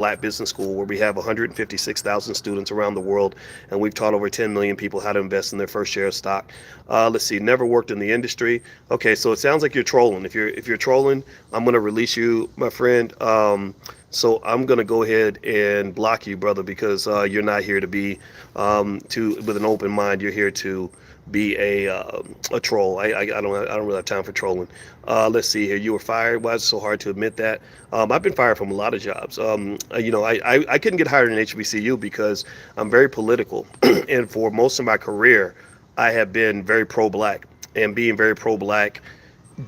Black Business School, where we have 156,000 students around the world, and we've taught over 10 million people how to invest in their first share of stock. Let's see, never worked in the industry. Okay, so it sounds like you're trolling. If you're trolling, I'm gonna release you, my friend. So I'm gonna go ahead and block you, brother, because you're not here to be to with an open mind. You're here to be a troll. I don't really have time for trolling. Let's see here. You were fired. Why is it so hard to admit that? I've been fired from a lot of jobs. I couldn't get hired in HBCU because I'm very political, and for most of my career, I have been very pro-black, and being very pro-black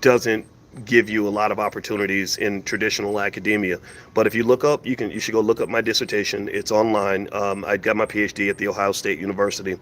doesn't give you a lot of opportunities in traditional academia. But if you look up, you should go look up my dissertation. It's online. I got my PhD at the Ohio State University,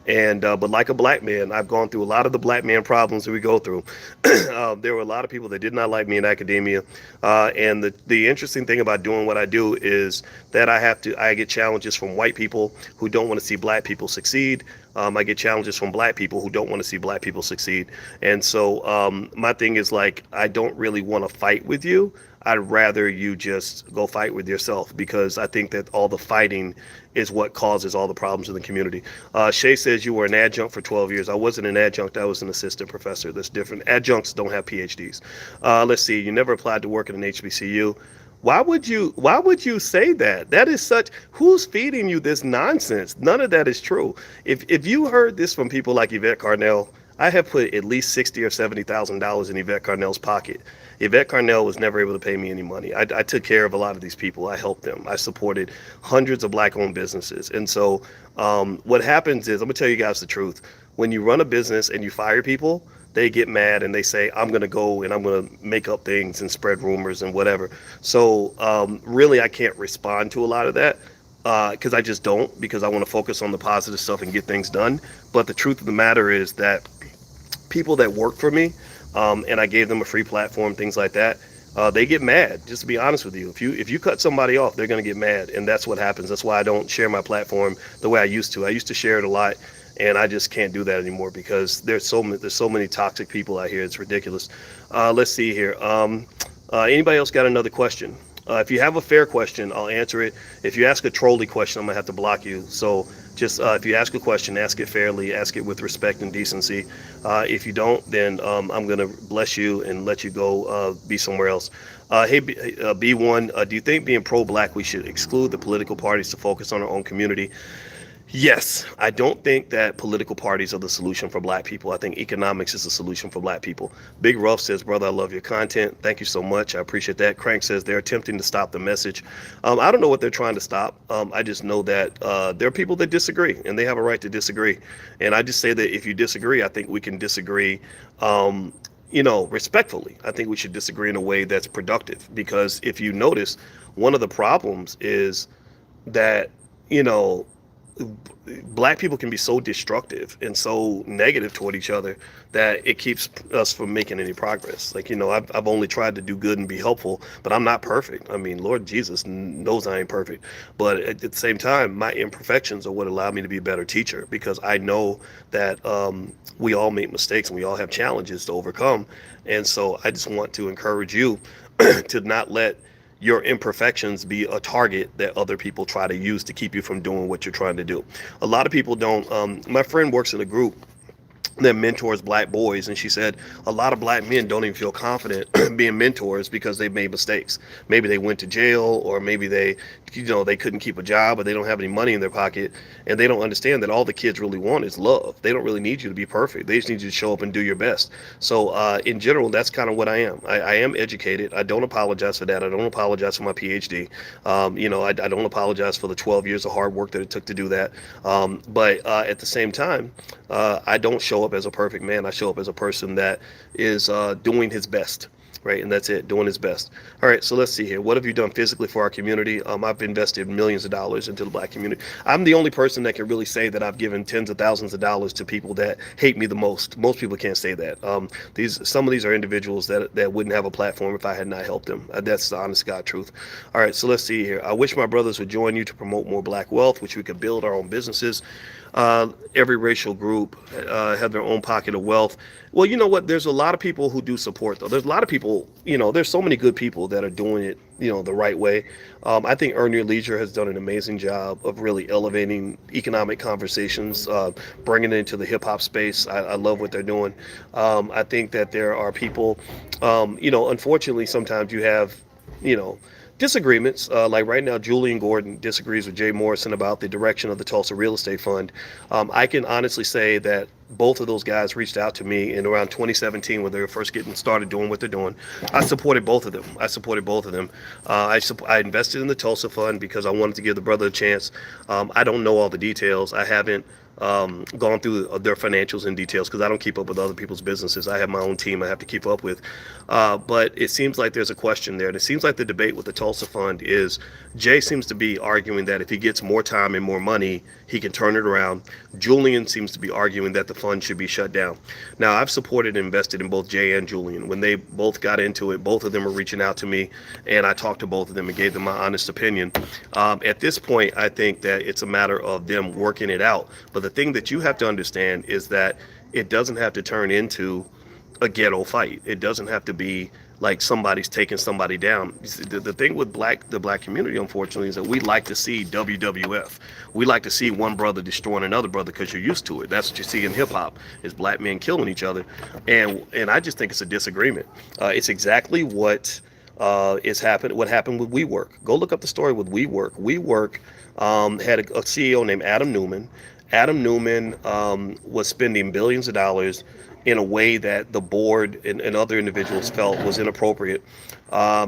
and but like a black man, I've gone through a lot of the black man problems that we go through. There were a lot of people that did not like me in academia, and the interesting thing about doing what I do is that I get challenges from white people who don't want to see black people succeed. I get challenges from black people who don't want to see black people succeed. And so my thing is like, I don't really want to fight with you. I'd rather you just go fight with yourself, because I think that all the fighting is what causes all the problems in the community. Shay says you were an adjunct for 12 years. I wasn't an adjunct. I was an assistant professor. That's different. Adjuncts don't have PhDs. Let's see. You never applied to work at an HBCU. Why would you say that? That is such, who's feeding you this nonsense? None of that is true. If you heard this from people like Yvette Carnell, I have put at least $60,000 or $70,000 in Yvette Carnell's pocket. Yvette Carnell was never able to pay me any money. I took care of a lot of these people. I helped them. I supported hundreds of black-owned businesses. And so what happens is, I'm gonna tell you guys the truth. When you run a business and you fire people, they get mad and they say, I'm going to go and I'm going to make up things and spread rumors and whatever. So really, I can't respond to a lot of that because I just don't, because I want to focus on the positive stuff and get things done. But the truth of the matter is that people that work for me, and I gave them a free platform, things like that, they get mad. Just to be honest with you, if you cut somebody off, they're going to get mad, and that's what happens. That's why I don't share my platform the way I used to. I used to share it a lot, and I just can't do that anymore because there's so many toxic people out here. It's ridiculous. Let's see here. Anybody else got another question? If you have a fair question, I'll answer it. If you ask a trolly question, I'm gonna have to block you. So just if you ask a question, ask it fairly, ask it with respect and decency. If you don't, then I'm gonna bless you and let you go be somewhere else. Hey, B1, do you think being pro-black we should exclude the political parties to focus on our own community? Yes, I don't think that political parties are the solution for black people. I think economics is the solution for black people. Big Ruff says, brother, I love your content. Thank you so much. I appreciate that. Crank says they're attempting to stop the message. I don't know what they're trying to stop. I just know that there are people that disagree, and they have a right to disagree. And I just say that if you disagree, I think we can disagree respectfully. I think we should disagree in a way that's productive. Because if you notice, one of the problems is that, black people can be so destructive and so negative toward each other that it keeps us from making any progress. Like, I've only tried to do good and be helpful, but I'm not perfect. I mean, Lord Jesus knows I ain't perfect. But at the same time, my imperfections are what allow me to be a better teacher, because I know that we all make mistakes and we all have challenges to overcome. And so I just want to encourage you to not let your imperfections be a target that other people try to use to keep you from doing what you're trying to do. A lot of people don't. My friend works in a group that mentors black boys, and she said a lot of black men don't even feel confident being mentors because they've made mistakes. Maybe they went to jail, or maybe they couldn't keep a job, or they don't have any money in their pocket, and they don't understand that all the kids really want is love. They don't really need you to be perfect. They just need you to show up and do your best. So in general, that's kind of what I am. I am educated. I don't apologize for that. I don't apologize for my PhD. I don't apologize for the 12 years of hard work that it took to do that. But at the same time, I don't show up as a perfect man. I show up as a person that is doing his best, right? And that's it, doing his best. All right, so let's see here. What have you done physically for our community? I've invested millions of dollars into the black community. I'm the only person that can really say that I've given tens of thousands of dollars to people that hate me the most. Most people can't say that. Some of these are individuals that wouldn't have a platform if I had not helped them. That's the honest God truth. All right, so let's see here. I wish my brothers would join you to promote more black wealth, which we could build our own businesses. Every racial group have their own pocket of wealth. Well, you know what? There's a lot of people who do support, though. There's a lot of people, there's so many good people that are doing it, the right way. I think Earn Your Leisure has done an amazing job of really elevating economic conversations, bringing it into the hip hop space. I love what they're doing. I think that there are people, unfortunately, sometimes you have, you know, disagreements. Like right now, Julian Gordon disagrees with Jay Morrison about the direction of the Tulsa Real Estate Fund. I can honestly say that both of those guys reached out to me in around 2017 when they were first getting started doing what they're doing. I supported both of them. I invested in the Tulsa Fund because I wanted to give the brother a chance. I don't know all the details. I haven't gone through their financials in details because I don't keep up with other people's businesses. I have my own team I have to keep up with. But it seems like there's a question there. And it seems like the debate with the Tulsa Fund is Jay seems to be arguing that if he gets more time and more money, he can turn it around. Julian seems to be arguing that the fund should be shut down. Now, I've supported and invested in both Jay and Julian. When they both got into it, both of them were reaching out to me, and I talked to both of them and gave them my honest opinion. At this point, I think that it's a matter of them working it out. But the thing that you have to understand is that it doesn't have to turn into a ghetto fight. It doesn't have to be like somebody's taking somebody down. The thing with the black community, unfortunately, is that we like to see WWF. We like to see one brother destroying another brother because you're used to it. That's what you see in hip hop, is black men killing each other, and I just think it's a disagreement. It's exactly what what happened with WeWork. Go look up the story with WeWork. WeWork had a CEO named Adam Newman. Adam Newman was spending billions of dollars in a way that the board and other individuals felt was inappropriate.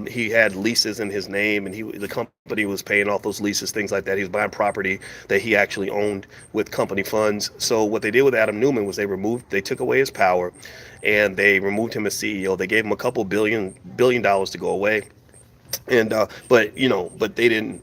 He had leases in his name, and the company was paying off those leases, things like that. He was buying property that he actually owned with company funds. So what they did with Adam Newman was they took away his power, and they removed him as CEO. They gave him a couple billion dollars to go away. And but they didn't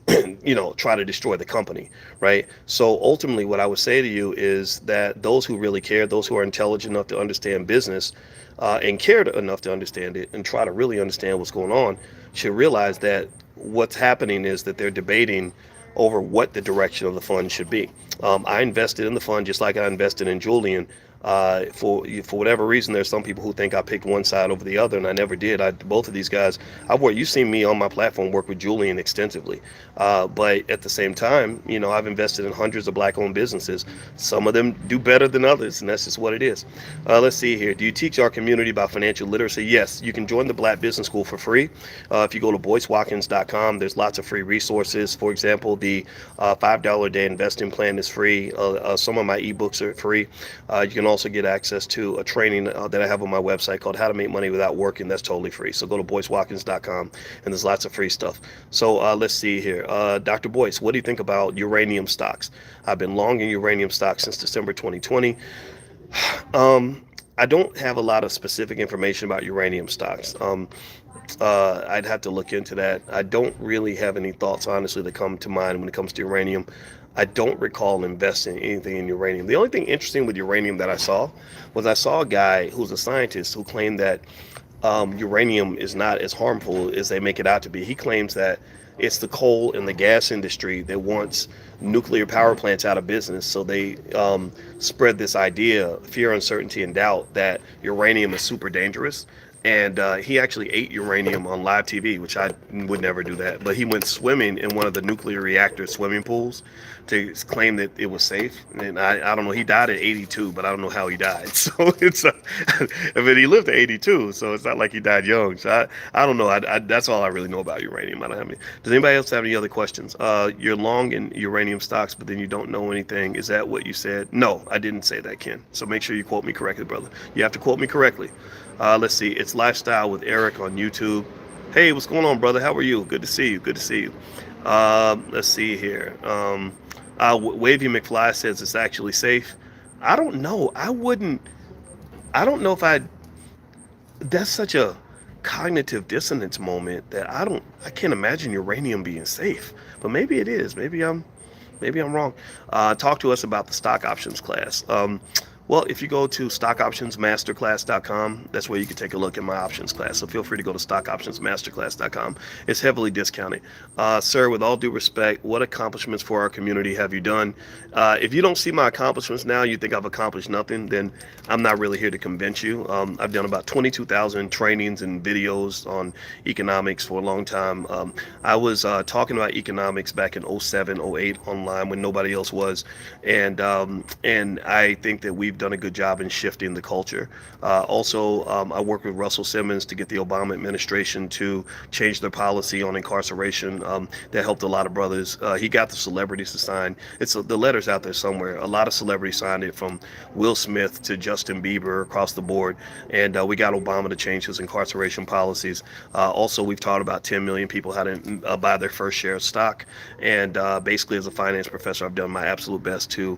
try to destroy the company, right? So ultimately what I would say to you is that those who really care, those who are intelligent enough to understand business, and cared enough to understand it and try to really understand what's going on, should realize that what's happening is that they're debating over what the direction of the fund should be. I invested in the fund just like I invested in Julian. For whatever reason, there's some people who think I picked one side over the other, and I never did. Both of these guys, you've seen me on my platform work with Julian extensively, but at the same time, I've invested in hundreds of black-owned businesses. Some of them do better than others, and that's just what it is. Let's see here. Do you teach our community about financial literacy? Yes, you can join the Black Business School for free. If you go to BoyceWatkins.com, there's lots of free resources. For example, the $5 a day investing plan is free. Some of my ebooks are free. You can also get access to a training that I have on my website called How to Make Money Without Working. That's totally free. So go to BoyceWatkins.com, and there's lots of free stuff. So let's see here. Dr. Boyce, what do you think about uranium stocks? I've been long in uranium stocks since December 2020. I don't have a lot of specific information about uranium stocks. I'd have to look into that. I don't really have any thoughts, honestly, that come to mind when it comes to uranium. I don't recall investing in anything in uranium. The only thing interesting with uranium that I saw a guy who's a scientist who claimed that uranium is not as harmful as they make it out to be. He claims that it's the coal and the gas industry that wants nuclear power plants out of business. So they spread this idea, fear, uncertainty, and doubt that uranium is super dangerous. And he actually ate uranium on live TV, which I would never do that. But he went swimming in one of the nuclear reactor swimming pools to claim that it was safe. And I don't know. He died at 82, but I don't know how he died. So he lived to 82, so it's not like he died young. So I don't know. That's all I really know about uranium. I don't have any. Does anybody else have any other questions? You're long in uranium stocks, but then you don't know anything. Is that what you said? No, I didn't say that, Ken. So make sure you quote me correctly, brother. You have to quote me correctly. Let's see. It's Lifestyle with Eric on YouTube. Hey, what's going on, brother? How are you? Good to see you. Let's see here. Wavy McFly says it's actually safe. I don't know. I don't know if that's such a cognitive dissonance moment that I can't imagine uranium being safe, but maybe it is. Maybe I'm wrong. Talk to us about the stock options class. Well, if you go to stockoptionsmasterclass.com, that's where you can take a look at my options class. So feel free to go to stockoptionsmasterclass.com. It's heavily discounted. Sir, with all due respect, what accomplishments for our community have you done? If you don't see my accomplishments now, you think I've accomplished nothing, then I'm not really here to convince you. I've done about 22,000 trainings and videos on economics for a long time. I was talking about economics back in '07, '08 online when nobody else was, and I think that we've done a good job in shifting the culture. Also, I worked with Russell Simmons to get the Obama administration to change their policy on incarceration. That helped a lot of brothers. He got the celebrities to sign. The letter's out there somewhere. A lot of celebrities signed it, from Will Smith to Justin Bieber across the board, and we got Obama to change his incarceration policies. Also, we've taught about 10 million people how to buy their first share of stock, and basically, as a finance professor, I've done my absolute best to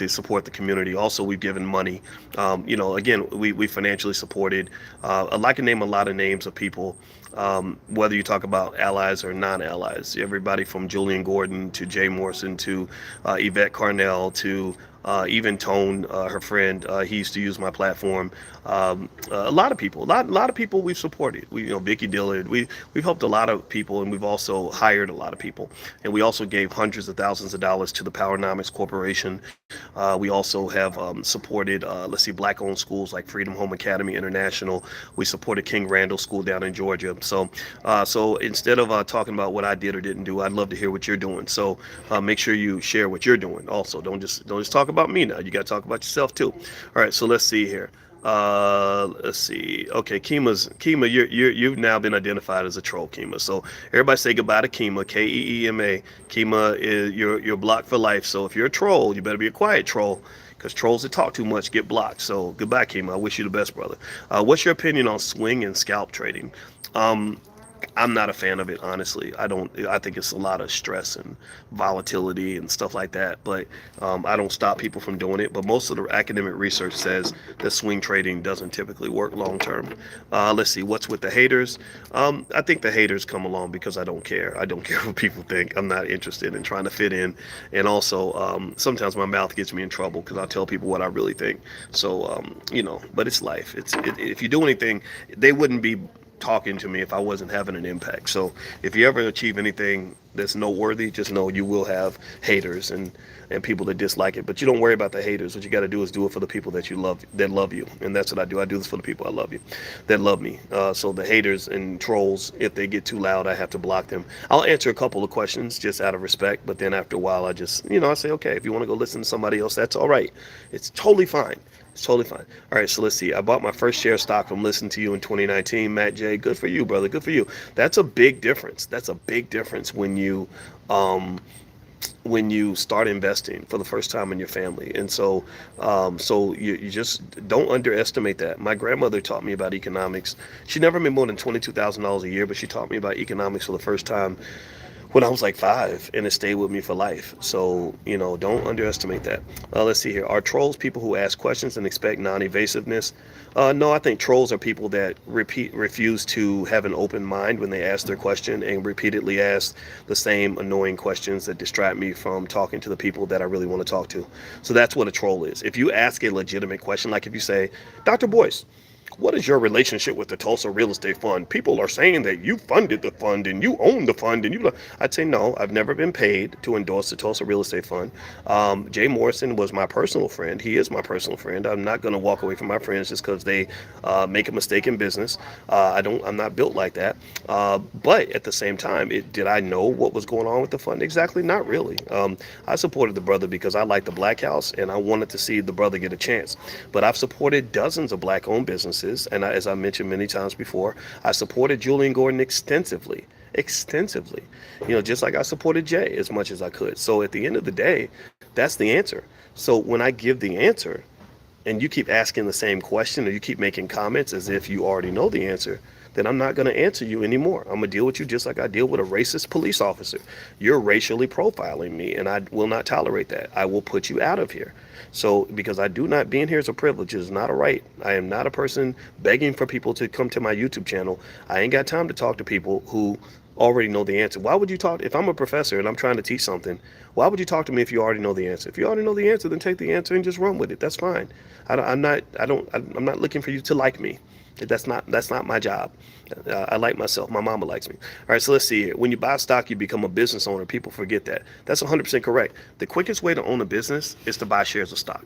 support the community. Also, we've given money. Again, we financially supported. I can name a lot of names of people, whether you talk about allies or non-allies. Everybody from Julian Gordon to Jay Morrison to Yvette Carnell to even Tone, her friend, he used to use my platform. A lot of people, a lot of people we've supported. Vicky Dillard. We've helped a lot of people, and we've also hired a lot of people. And we also gave hundreds of thousands of dollars to the Powernomics Corporation. We also have supported, Black-owned schools like Freedom Home Academy International. We supported King Randall School down in Georgia. So instead of talking about what I did or didn't do, I'd love to hear what you're doing. So make sure you share what you're doing. Also, don't just talk about me now. You got to talk about yourself too. All right, so let's see here. Let's see. Okay, Kima, you've now been identified as a troll, Kima. So everybody say goodbye to Kima, Keema. Kima is you're blocked for life. So if you're a troll, you better be a quiet troll, because trolls that talk too much get blocked. So goodbye, Kima. I wish you the best, brother. What's your opinion on swing and scalp trading? I'm not a fan of it, honestly. I think it's a lot of stress and volatility and stuff like that, but I don't stop people from doing it. But most of the academic research says that swing trading doesn't typically work long term. Let's see, what's with the haters? I think the haters come along because I don't care. I don't care what people think. I'm not interested in trying to fit in. And also, sometimes my mouth gets me in trouble because I tell people what I really think. So, but it's life. If you do anything, they wouldn't be talking to me if I wasn't having an impact. So if you ever achieve anything that's noteworthy, just know you will have haters and people that dislike it. But you don't worry about the haters. What you got to do is do it for the people that love you. And that's what I do. I do this for the people that love me. So the haters and trolls, if they get too loud, I have to block them. I'll answer a couple of questions just out of respect, but then after a while, I just, I say, okay, if you want to go listen to somebody else, that's all right. It's totally fine. It's totally fine. All right, so let's see. I bought my first share of stock from listening to you in 2019. Matt J, good for you, brother. Good for you. That's a big difference. That's a big difference when you start investing for the first time in your family. And so you just don't underestimate that. My grandmother taught me about economics. She never made more than $22,000 a year, but she taught me about economics for the first time when I was like 5, and it stayed with me for life. So, don't underestimate that. Let's see here. Are trolls people who ask questions and expect non-evasiveness? No, I think trolls are people that refuse to have an open mind when they ask their question and repeatedly ask the same annoying questions that distract me from talking to the people that I really want to talk to. So that's what a troll is. If you ask a legitimate question, like if you say, Dr. Boyce, what is your relationship with the Tulsa Real Estate Fund? People are saying that you funded the fund and you own the fund, and I'd say no, I've never been paid to endorse the Tulsa Real Estate Fund. Jay Morrison was my personal friend. He is my personal friend. I'm not going to walk away from my friends just because they make a mistake in business. I'm not built like that. But at the same time, did I know what was going on with the fund? Exactly, not really. I supported the brother because I like the Black House and I wanted to see the brother get a chance. But I've supported dozens of Black-owned businesses. And as I mentioned many times before, I supported Julian Gordon extensively, just like I supported Jay as much as I could. So at the end of the day, that's the answer. So when I give the answer and you keep asking the same question or you keep making comments as if you already know the answer, then I'm not going to answer you anymore. I'm going to deal with you just like I deal with a racist police officer. You're racially profiling me, and I will not tolerate that. I will put you out of here. So, because being here is a privilege, it is not a right. I am not a person begging for people to come to my YouTube channel. I ain't got time to talk to people who already know the answer. Why would you talk if I'm a professor and I'm trying to teach something? Why would you talk to me if you already know the answer? If you already know the answer, then take the answer and just run with it. That's fine. I'm not looking for you to like me. That's not my job. I like myself. My mama likes me. All right, so let's see here. When you buy stock, you become a business owner. People forget that. That's 100% correct. The quickest way to own a business is to buy shares of stock.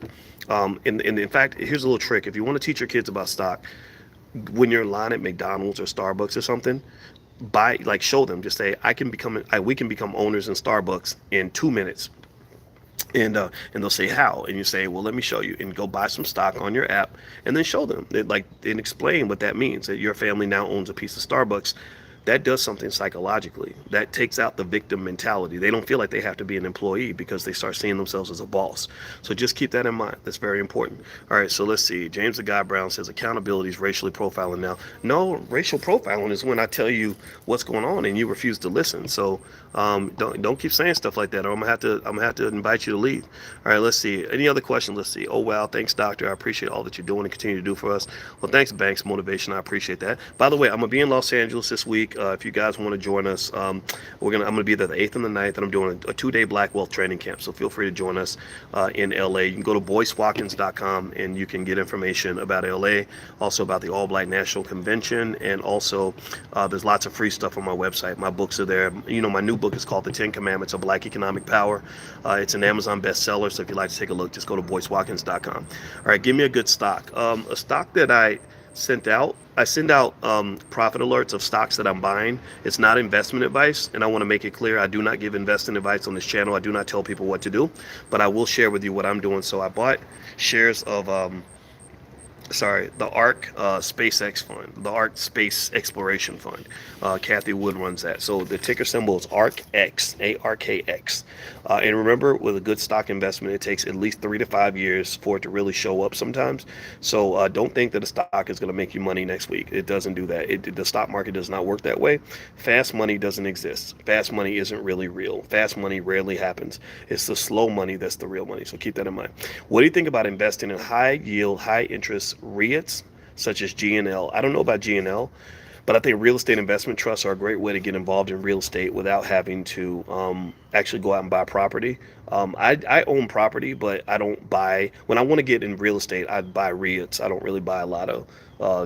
And in fact, here's a little trick. If you want to teach your kids about stock, when you're in line at McDonald's or Starbucks or something, show them. Just say, we can become owners in Starbucks in 2 minutes. And they'll say how, and you say, well, let me show you, and go buy some stock on your app, and then show them and explain what that means, that your family now owns a piece of Starbucks. That does something psychologically. That takes out the victim mentality. They don't feel like they have to be an employee because they start seeing themselves as a boss. So just keep that in mind. That's very important. All right, so let's see. James the Guy Brown says accountability is racially profiling now. No, racial profiling is when I tell you what's going on and you refuse to listen. So don't keep saying stuff like that, or I'm gonna have to invite you to leave. All right, let's see. Any other questions? Let's see. Oh wow, thanks, doctor. I appreciate all that you're doing and continue to do for us. Well, thanks, Banks Motivation. I appreciate that. By the way, I'm gonna be in Los Angeles this week. If you guys want to join us, I'm gonna be there the 8th and the 9th, and I'm doing a 2-day Black Wealth training camp. So feel free to join us in LA. You can go to BoyceWatkins.com and you can get information about LA, also about the All Black National Convention, and also there's lots of free stuff on my website. My books are there. My new book is called The 10 Commandments of Black Economic Power. It's an Amazon bestseller, so if you'd like to take a look, just go to BoyceWatkins.com. All right, give me a good stock. A stock that I send out profit alerts of stocks that I'm buying. It's not investment advice, and I want to make it clear, I do not give investment advice on this channel. I do not tell people what to do, but I will share with you what I'm doing. So I bought shares of the ARK SpaceX fund, the ARK Space Exploration Fund. Kathy Wood runs that. So the ticker symbol is ARKX, ARKX. And remember, with a good stock investment, it takes at least 3 to 5 years for it to really show up sometimes. So don't think that a stock is going to make you money next week. It doesn't do that. The stock market does not work that way. Fast money doesn't exist. Fast money isn't really real. Fast money rarely happens. It's the slow money that's the real money. So keep that in mind. What do you think about investing in high yield, high interest REITs such as GNL? I don't know about GNL, but I think real estate investment trusts are a great way to get involved in real estate without having to actually go out and buy property. I own property, but I don't buy. When I want to get in real estate, I buy REITs. I don't really buy a lot of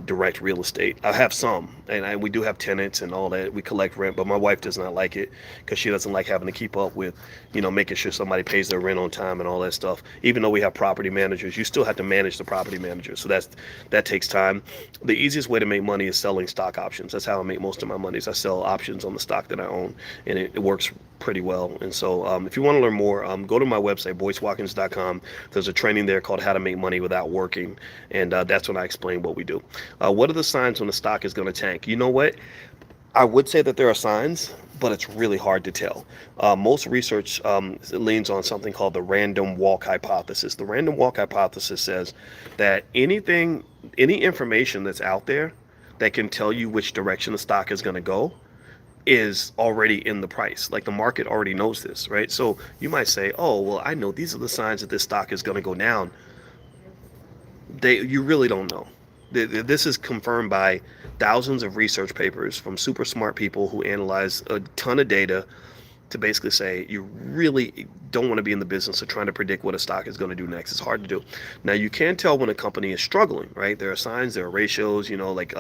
direct real estate. I have some, and we do have tenants and all that. We collect rent, but my wife does not like it because she doesn't like having to keep up with, making sure somebody pays their rent on time and all that stuff. Even though we have property managers, you still have to manage the property managers, so that takes time. The easiest way to make money is selling stock options. That's how I make most of my money. Is I sell options on the stock that I own, and it works pretty well. And so if you want to learn more, go to my website, BoyceWatkins.com. There's a training there called How to Make Money Without Working, and that's when I explain what we do. What are the signs when the stock is going to tank? You know what? I would say that there are signs, but it's really hard to tell. Most research leans on something called the random walk hypothesis. The random walk hypothesis says that any information that's out there that can tell you which direction the stock is going to go is already in the price. Like, the market already knows this, right? So you might say, oh, well, I know these are the signs that this stock is going to go down. You really don't know. This is confirmed by thousands of research papers from super smart people who analyze a ton of data to basically say you really don't want to be in the business of trying to predict what a stock is going to do next. It's hard to do. Now, you can tell when a company is struggling, right? There are signs, there are ratios, like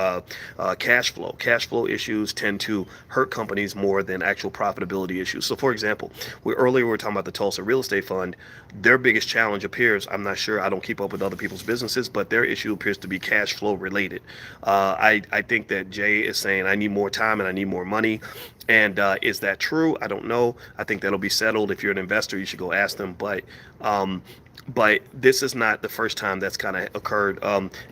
cash flow. Cash flow issues tend to hurt companies more than actual profitability issues. So, for example, earlier we were talking about the Tulsa Real Estate Fund. Their biggest challenge appears, I'm not sure, I don't keep up with other people's businesses, but their issue appears to be cash flow related. I think that Jay is saying, I need more time and I need more money. And is that true? I don't know. I think that'll be settled. If you're an investor, you should go ask them. But this is not the first time that's kind of occurred.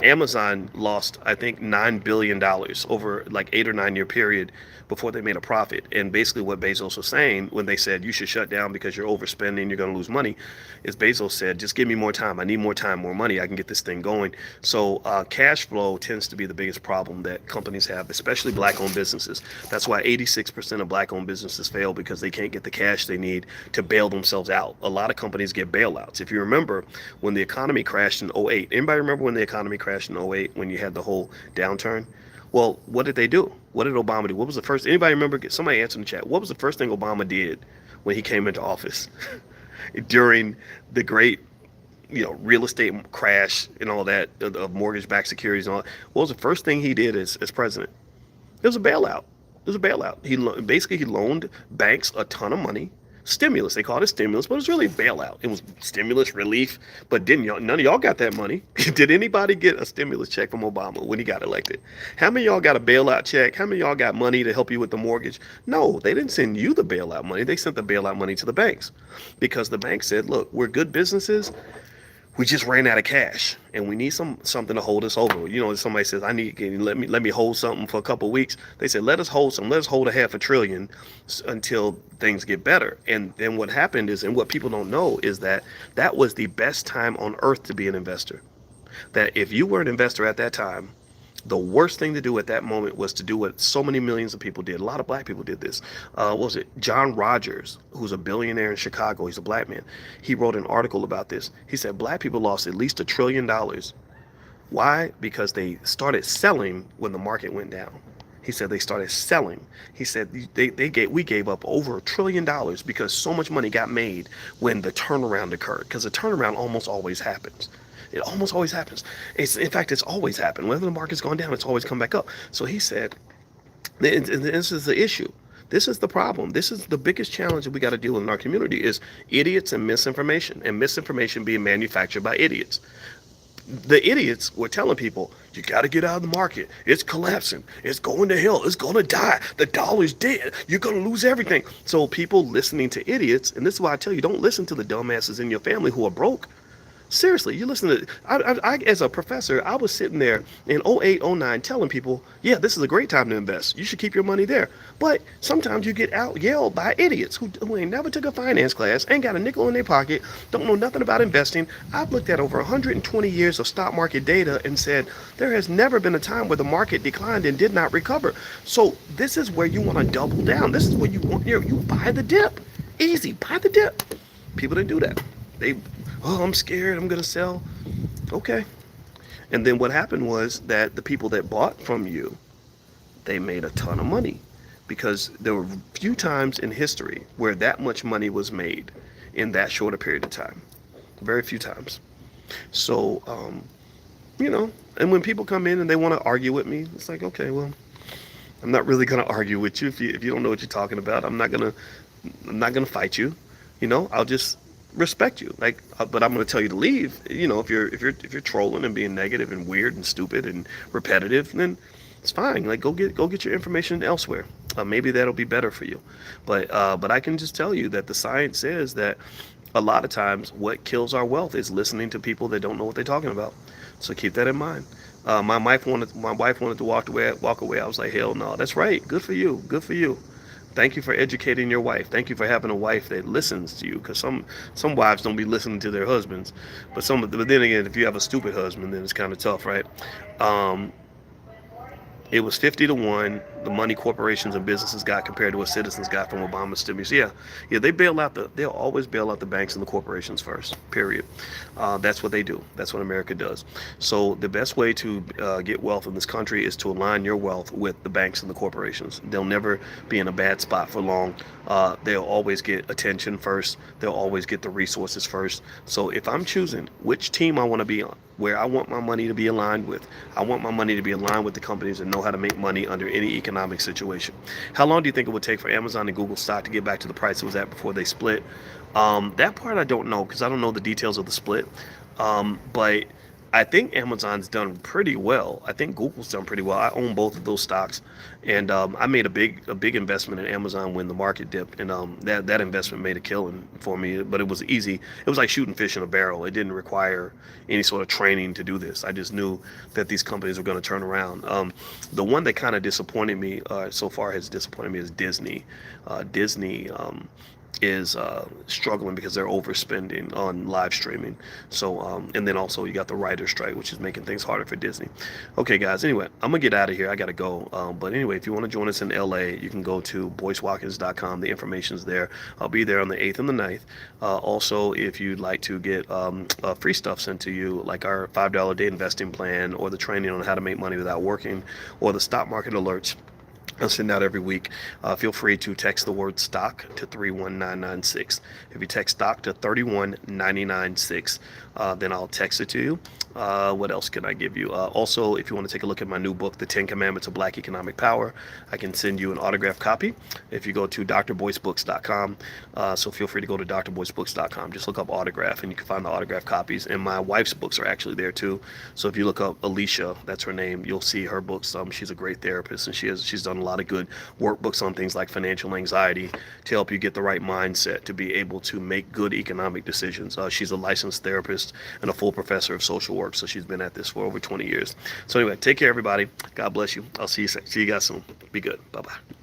Amazon lost, I think, $9 billion over like 8 or 9 year period before they made a profit. And basically what Bezos was saying when they said you should shut down because you're overspending, you're going to lose money, is Bezos said, just give me more time. I need more time, more money. I can get this thing going. So cash flow tends to be the biggest problem that companies have, especially black-owned businesses. That's why 86% of black-owned businesses fail, because they can't get the cash they need to bail themselves out. A lot of companies get bailouts. If you remember when the economy crashed in 08, anybody remember when the economy crashed in 08 when you had the whole downturn? Well, what did they do? What did Obama do? What was the first? Anybody remember? Somebody answer in the chat. What was the first thing Obama did when he came into office during the great, real estate crash and all that of mortgage-backed securities and all? What was the first thing he did as president? It was a bailout. It was a bailout. Basically he loaned banks a ton of money. Stimulus. They called it stimulus, but it was really a bailout. It was stimulus relief, but didn't y'all? None of y'all got that money. Did anybody get a stimulus check from Obama when he got elected? How many of y'all got a bailout check? How many of y'all got money to help you with the mortgage? No, they didn't send you the bailout money. They sent the bailout money to the banks because the bank said, "Look, we're good businesses. We just ran out of cash and we need something to hold us over." Somebody says, "I need, can you let me hold something for a couple of weeks." They said, let us hold a half a trillion until things get better. And then what happened is, and what people don't know is that was the best time on earth to be an investor. That if you were an investor at that time, the worst thing to do at that moment was to do what so many millions of people did. A lot of black people did this. What was it? John Rogers, who's a billionaire in Chicago, he's a black man. He wrote an article about this. He said black people lost at least $1 trillion. Why? Because they started selling when the market went down. He said they started selling. He said we gave up over $1 trillion because so much money got made when the turnaround occurred. Because the turnaround almost always happens. It almost always happens. In fact, it's always happened. Whenever the market's gone down, it's always come back up. So he said, this is the issue. This is the problem. This is the biggest challenge that we got to deal with in our community is idiots and misinformation being manufactured by idiots. The idiots were telling people, you got to get out of the market. It's collapsing. It's going to hell. It's going to die. The dollar's dead. You're going to lose everything. So people listening to idiots, and this is why I tell you, don't listen to the dumbasses in your family who are broke. Seriously, you listen to, I as a professor, I was sitting there in 08, 09 telling people, yeah, this is a great time to invest. You should keep your money there. But sometimes you get out yelled by idiots who ain't never took a finance class, ain't got a nickel in their pocket, don't know nothing about investing. I've looked at over 120 years of stock market data and said, there has never been a time where the market declined and did not recover. So this is where you want to double down. This is where you buy the dip. Easy, buy the dip. People didn't do that. I'm scared, I'm going to sell. Okay. And then what happened was that the people that bought from you, they made a ton of money because there were few times in history where that much money was made in that short a period of time. Very few times. So, and when people come in and they want to argue with me, it's like, okay, well, I'm not really going to argue with you if you don't know what you're talking about. I'm not going to fight you. I'll just respect you, but I'm going to tell you to leave. If you're trolling and being negative and weird and stupid and repetitive, then it's fine. Go get your information elsewhere. Maybe that'll be better for you. But I can just tell you that the science says that a lot of times what kills our wealth is listening to people that don't know what they're talking about. So keep that in mind. My wife wanted to walk away. I was like, hell no. That's right. Good for you. Good for you. Thank you for educating your wife. Thank you for having a wife that listens to you. Because some wives don't be listening to their husbands, but then again, if you have a stupid husband, then it's kind of tough, right? It was 50-1 the money corporations and businesses got compared to what citizens got from Obama's stimulus. Yeah, they'll always bail out the banks and the corporations first, period. That's what they do. That's what America does. So the best way to get wealth in this country is to align your wealth with the banks and the corporations. They'll never be in a bad spot for long. They'll always get attention first. They'll always get the resources first. So if I'm choosing which team I want to be on, where I want my money to be aligned with, I want my money to be aligned with the companies that know how to make money under any economic situation. How long do you think it would take for Amazon and Google stock to get back to the price it was at before they split? That part I don't know because I don't know the details of the split. But I think Amazon's done pretty well. I think Google's done pretty well. I own both of those stocks, and I made a big investment in Amazon when the market dipped, and that investment made a killing for me. But it was easy. It was like shooting fish in a barrel. It didn't require any sort of training to do this. I just knew that these companies were going to turn around. The one that kind of disappointed me so far has disappointed me is Disney. Disney. is struggling because they're overspending on live streaming. So, and then also you got the writer's strike, which is making things harder for Disney. Okay, guys. Anyway, I'm gonna get out of here. I gotta go. But anyway, if you want to join us in LA, you can go to boycewatkins.com. The information's there. I'll be there on the 8th and the 9th. Also, if you'd like to get free stuff sent to you, like our $5 a day investing plan, or the training on how to make money without working, or the stock market alerts I send out every week. Feel free to text the word stock to 31996. If you text stock to 31996, then I'll text it to you. What else can I give you? Also, if you want to take a look at my new book, The 10 Commandments of Black Economic Power, I can send you an autographed copy if you go to drboycebooks.com. So feel free to go to drboycebooks.com. Just look up autograph and you can find the autographed copies. And my wife's books are actually there too. So if you look up Alicia, that's her name, you'll see her books. She's a great therapist, and she's done a lot of good workbooks on things like financial anxiety to help you get the right mindset to be able to make good economic decisions. She's a licensed therapist and a full professor of social work, so she's been at this for over 20 years. So anyway, take care, everybody. God bless you. I'll see you guys soon. Be good. Bye-bye.